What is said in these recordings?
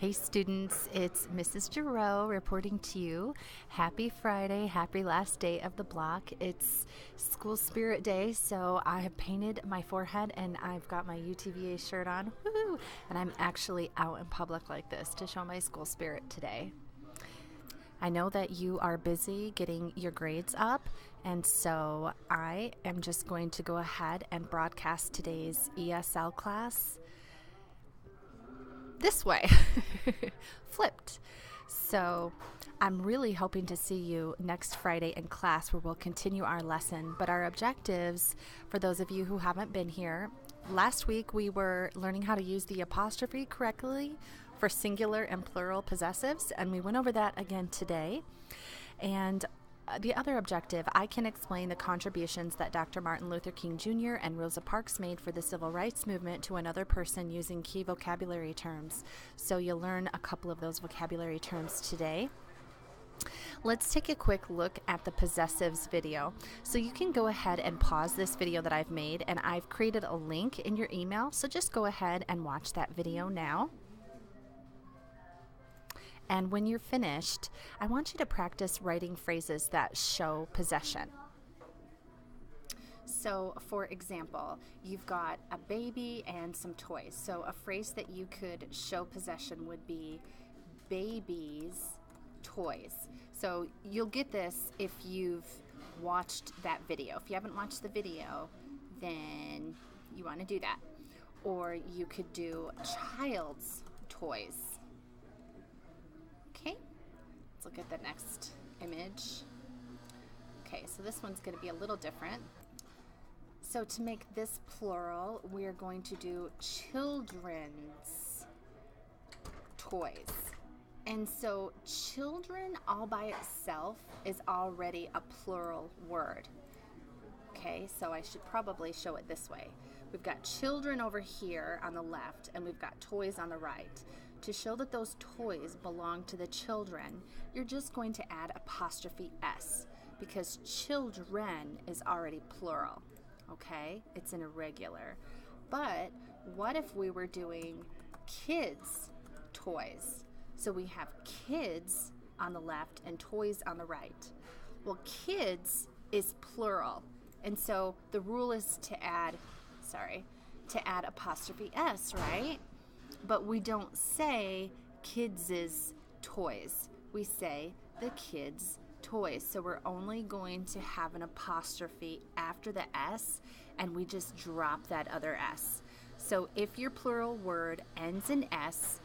Hey students, it's Mrs. Girot reporting to you. Happy Friday, happy last day of the block. It's School Spirit Day, so I have painted my forehead and I've got my UTVA shirt on. Woohoo! And I'm actually out in public like this to show my school spirit today. I know that you are busy getting your grades up, and so I am just going to go ahead and broadcast today's ESL class this way, flipped. So I'm really hoping to see you next Friday in class where we'll continue our lesson. But our objectives, for those of you who haven't been here, last week we were learning how to use the apostrophe correctly for singular and plural possessives, and we went over that again today. And the other objective, I can explain the contributions that Dr. Martin Luther King Jr. and Rosa Parks made for the civil rights movement to another person using key vocabulary terms. So you'll learn a couple of those vocabulary terms today. Let's take a quick look at the possessives video. So you can go ahead and pause this video that I've made, and I've created a link in your email. So just go ahead and watch that video now. And when you're finished, I want you to practice writing phrases that show possession. So, for example, you've got a baby and some toys. So a phrase that you could show possession would be baby's toys. So you'll get this if you've watched that video. If you haven't watched the video, then you want to do that. Or you could do child's toys. Okay, let's look at the next image. Okay, so this one's going to be a little different. So to make this plural, we're going to do children's toys. And so children all by itself is already a plural word. Okay, so I should probably show it this way. We've got children over here on the left, and we've got toys on the right. To show that those toys belong to the children, you're just going to add apostrophe S, because children is already plural, okay? It's an irregular. But what if we were doing kids' toys? So we have kids on the left and toys on the right. Well, kids is plural, and so the rule is to add apostrophe S, right? But we don't say kids' toys. We say the kids' toys. So we're only going to have an apostrophe after the S, and we just drop that other S. So if your plural word ends in S,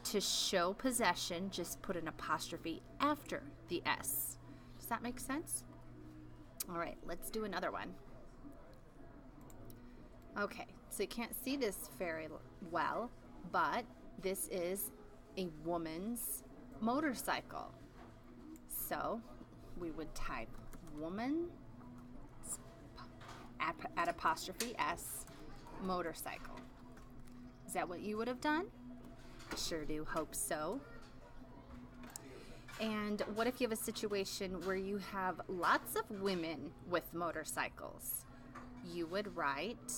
to show possession, just put an apostrophe after the S. Does that make sense? All right, let's do another one. Okay, so you can't see this very well, but this is a woman's motorcycle. So we would type woman, add apostrophe S, motorcycle. Is that what you would have done? I sure do hope so. And what if you have a situation where you have lots of women with motorcycles? You would write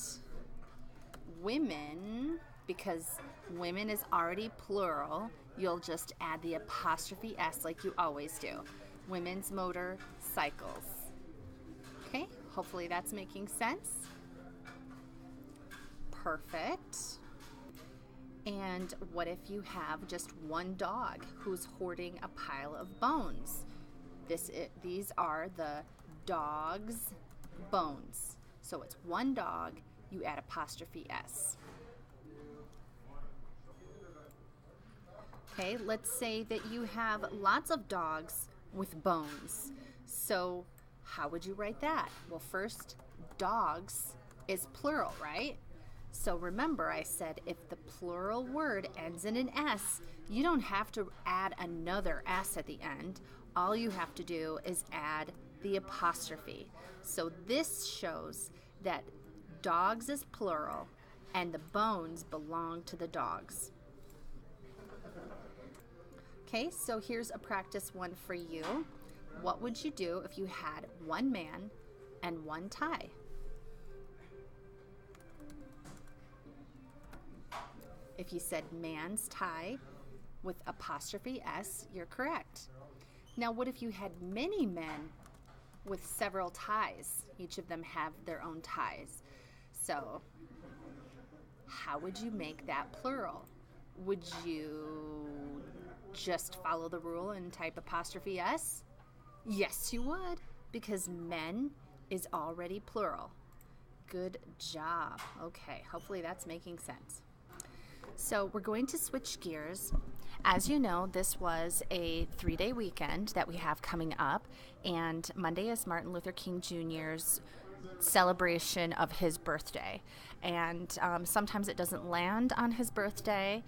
women, because women is already plural. You'll just add the apostrophe S like you always do. Women's motorcycles. Okay, hopefully that's making sense. Perfect. And what if you have just one dog who's hoarding a pile of bones? These are the dog's bones. So it's one dog, you add apostrophe S. Okay, let's say that you have lots of dogs with bones. So how would you write that? Well, first, dogs is plural, right? So remember, I said if the plural word ends in an S, you don't have to add another S at the end. All you have to do is add the apostrophe. So this shows that dogs is plural and the bones belong to the dogs. Okay, so here's a practice one for you. What would you do if you had one man and one tie? If you said man's tie, with apostrophe S, you're correct. Now, what if you had many men with several ties? Each of them have their own ties. So, how would you make that plural? Would you just follow the rule and type apostrophe S? Yes, you would, because men is already plural. Good job. Okay, hopefully that's making sense. So we're going to switch gears. As you know, this was a 3-day weekend that we have coming up, and Monday is Martin Luther King Jr.'s celebration of his birthday. And sometimes it doesn't land on his birthday,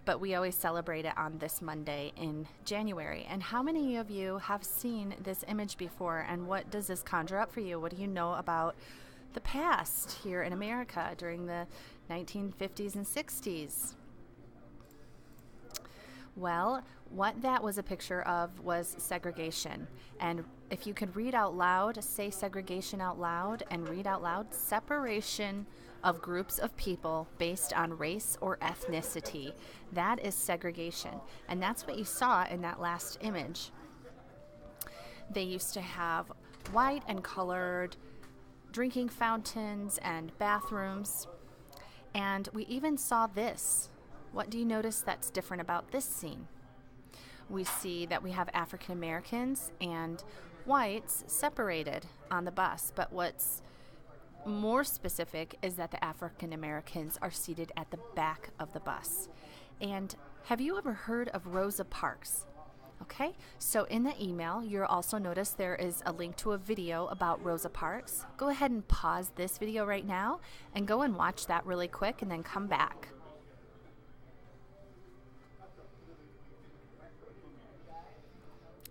but we always celebrate it on this Monday in January. And how many of you have seen this image before, and what does this conjure up for you? What do you know about the past here in America during the 1950s and 60s? Well, what that was a picture of was segregation. And if you could read out loud, say segregation out loud, and read out loud, separation of groups of people based on race or ethnicity. That is segregation. And that's what you saw in that last image. They used to have white and colored drinking fountains and bathrooms. And we even saw this. What do you notice that's different about this scene? We see that we have African Americans and whites separated on the bus, but what's more specific is that the African Americans are seated at the back of the bus. And have you ever heard of Rosa Parks? Okay, so in the email, you'll also notice there is a link to a video about Rosa Parks. Go ahead and pause this video right now and go and watch that really quick and then come back.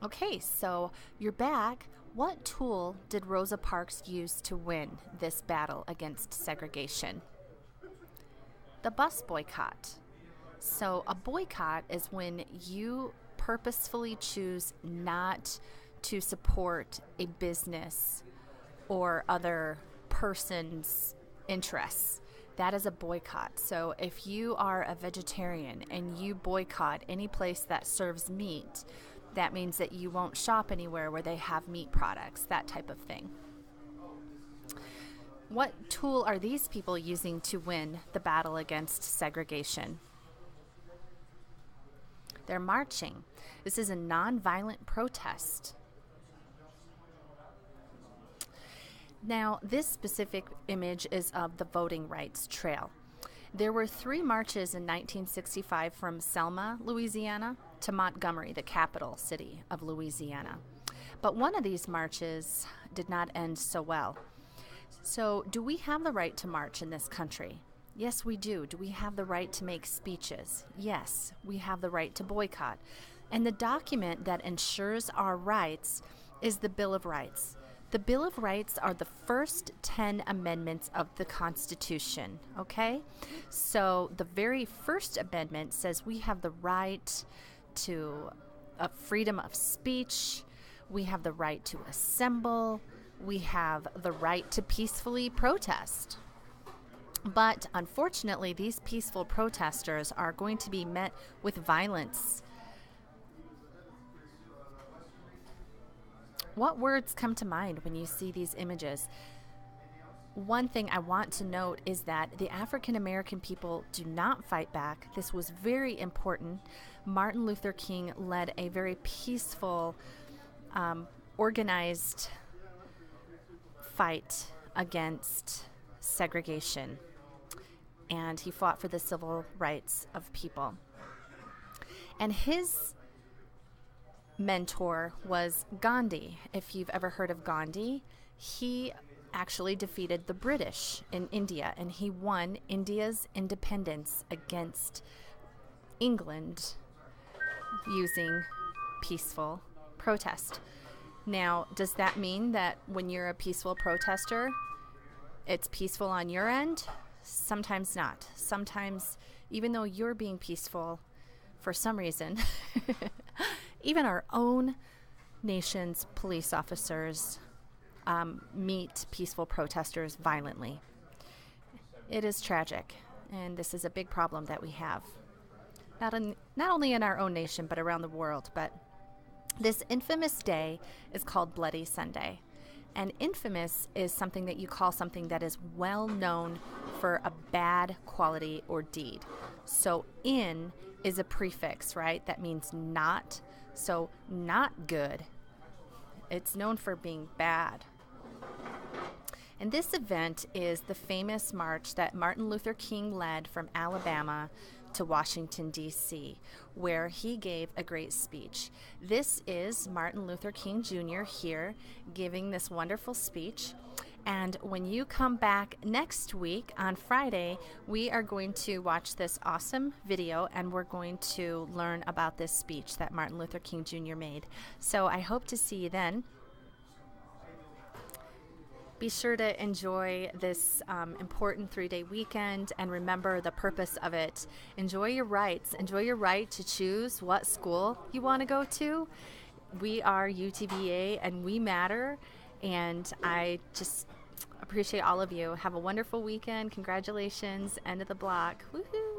Okay, so you're back. What tool did Rosa Parks use to win this battle against segregation? The bus boycott. So a boycott is when you purposefully choose not to support a business or other person's interests. That is a boycott. So if you are a vegetarian and you boycott any place that serves meat, that means that you won't shop anywhere where they have meat products, that type of thing. What tool are these people using to win the battle against segregation? They're marching. This is a nonviolent protest. Now, this specific image is of the Voting Rights Trail. There were 3 marches in 1965 from Selma, Louisiana, to Montgomery, the capital city of Louisiana. But one of these marches did not end so well. So, do we have the right to march in this country? Yes, we do. Do we have the right to make speeches? Yes, we have the right to boycott. And the document that ensures our rights is the Bill of Rights. The Bill of Rights are the first 10 amendments of the Constitution, okay? So the very first amendment says we have the right to freedom of speech, we have the right to assemble, we have the right to peacefully protest. But unfortunately, these peaceful protesters are going to be met with violence. What words come to mind when you see these images? One thing I want to note is that the African American people do not fight back. This was very important. Martin Luther King led a very peaceful, organized fight against segregation, and he fought for the civil rights of people. And his mentor was Gandhi. If you've ever heard of Gandhi, he actually defeated the British in India, and he won India's independence against England using peaceful protest. Now, does that mean that when you're a peaceful protester, it's peaceful on your end? Sometimes not. Sometimes, even though you're being peaceful for some reason, even our own nation's police officers meet peaceful protesters violently. It is tragic, and this is a big problem that we have. not only in our own nation, but around the world. But this infamous day is called Bloody Sunday. And infamous is something that you call something that is well known for a bad quality or deed. So in is a prefix, right? That means not. So not good. It's known for being bad. And this event is the famous march that Martin Luther King led from Alabama to Washington, D.C., where he gave a great speech. This is Martin Luther King Jr. here giving this wonderful speech. And when you come back next week on Friday, we are going to watch this awesome video and we're going to learn about this speech that Martin Luther King Jr. made. So I hope to see you then. Be sure to enjoy this important 3-day weekend and remember the purpose of it. Enjoy your rights. Enjoy your right to choose what school you want to go to. We are UTVA and we matter. And I just appreciate all of you. Have a wonderful weekend. Congratulations. End of the block. Woohoo!